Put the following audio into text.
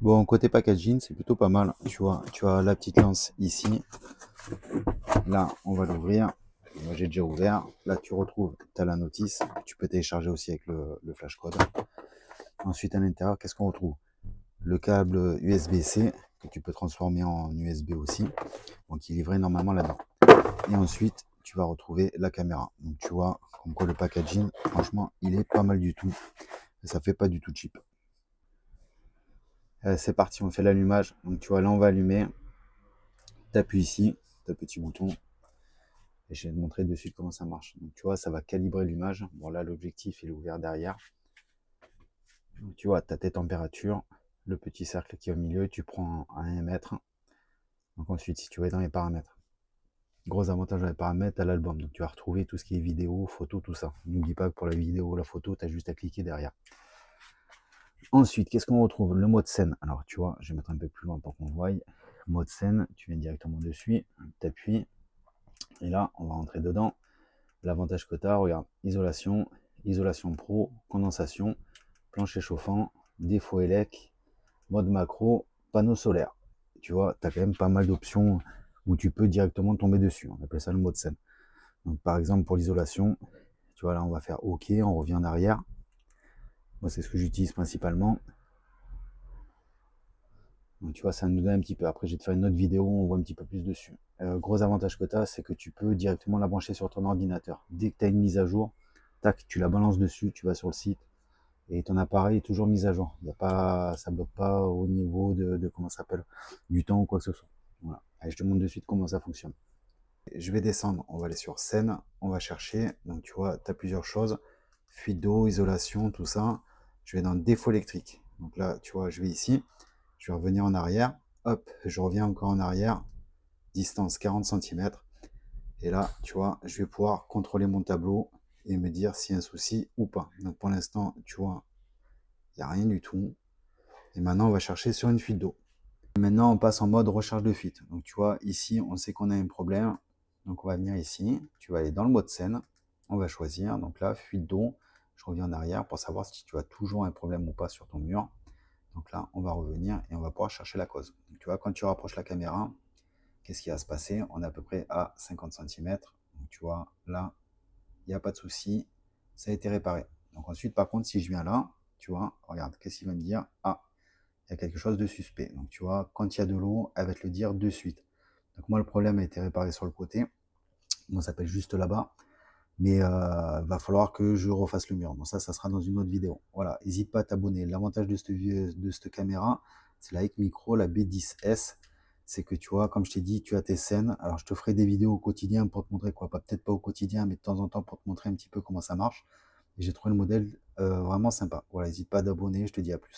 Bon, côté packaging, c'est plutôt pas mal. Tu as la petite lance ici. Là, on va l'ouvrir. Moi, j'ai déjà ouvert. Là, tu retrouves, tu as la notice. Tu peux télécharger aussi avec le flash code. Ensuite, à l'intérieur, qu'est-ce qu'on retrouve? Le câble USB-C que tu peux transformer en USB aussi. Donc, il est livré normalement là-dedans. Et ensuite, tu vas retrouver la caméra. Donc, tu vois, comme quoi le packaging, franchement, il est pas mal du tout. Et ça fait pas du tout cheap. C'est parti, on fait l'allumage. Donc, tu vois, là, on va allumer. Tu appuies ici, tu petit bouton. Et je vais te montrer de suite comment ça marche. Donc, tu vois, ça va calibrer l'image. Bon, là, l'objectif, il est ouvert derrière. Donc, tu vois, tu as tes températures, le petit cercle qui est au milieu, tu prends à 1 mètre. Donc, ensuite, si tu vas dans les paramètres, gros avantage dans les paramètres, à l'album. Donc, tu vas retrouver tout ce qui est vidéo, photo, tout ça. N'oublie pas que pour la vidéo, la photo, tu as juste à cliquer derrière. Ensuite, qu'est-ce qu'on retrouve? Le mode scène. Alors, tu vois, je vais mettre un peu plus loin pour qu'on voie. Mode scène, tu viens directement dessus, tu appuies. Et là, on va rentrer dedans. L'avantage que tu as, regarde, isolation, isolation pro, condensation, plancher chauffant, défaut élec, mode macro, panneau solaire. Tu vois, tu as quand même pas mal d'options où tu peux directement tomber dessus. On appelle ça le mode scène. Donc, par exemple, pour l'isolation, tu vois, là, on va faire OK, on revient en arrière. Moi, c'est ce que j'utilise principalement. Donc, tu vois, ça nous donne un petit peu. Après, je vais te faire une autre vidéo où on voit un petit peu plus dessus. Gros avantage que tu as, c'est que tu peux directement la brancher sur ton ordinateur. Dès que tu as une mise à jour, tac, tu la balances dessus, tu vas sur le site et ton appareil est toujours mis à jour. Il y a pas, ça ne bloque pas au niveau de comment ça s'appelle, du temps ou quoi que ce soit. Voilà. Allez, je te montre de suite comment ça fonctionne. Je vais descendre, on va aller sur scène, on va chercher. Donc, tu vois, tu as plusieurs choses fuite d'eau, isolation, tout ça. Je vais dans défaut électrique. Donc là, tu vois, je vais ici. Je vais revenir en arrière, hop, je reviens encore en arrière, distance 40 cm. Et là, tu vois, je vais pouvoir contrôler mon tableau et me dire s'il y a un souci ou pas. Donc pour l'instant, tu vois, il n'y a rien du tout. Et maintenant, on va chercher sur une fuite d'eau. Maintenant, on passe en mode recharge de fuite. Donc tu vois, ici, on sait qu'on a un problème. Donc on va venir ici, tu vas aller dans le mode scène, on va choisir. Donc là, fuite d'eau, je reviens en arrière pour savoir si tu as toujours un problème ou pas sur ton mur. Donc là, on va revenir et on va pouvoir chercher la cause. Donc, tu vois, quand tu rapproches la caméra, qu'est-ce qui va se passer? On est à peu près à 50 cm. Donc tu vois, là, il n'y a pas de souci. Ça a été réparé. Donc ensuite, par contre, si je viens là, tu vois, regarde, qu'est-ce qu'il va me dire? Ah, il y a quelque chose de suspect. Donc tu vois, quand il y a de l'eau, elle va te le dire de suite. Donc moi, le problème a été réparé sur le côté. Moi, ça s'appelle juste là-bas. Mais va falloir que je refasse le mur. Bon, ça sera dans une autre vidéo. Voilà, n'hésite pas à t'abonner. L'avantage de cette caméra, c'est la Micro, la B10S. C'est que tu vois, comme je t'ai dit, tu as tes scènes. Alors, je te ferai des vidéos au quotidien pour te montrer quoi. Peut-être pas au quotidien, mais de temps en temps pour te montrer un petit peu comment ça marche. Et j'ai trouvé le modèle vraiment sympa. Voilà, n'hésite pas à t'abonner. Je te dis à plus.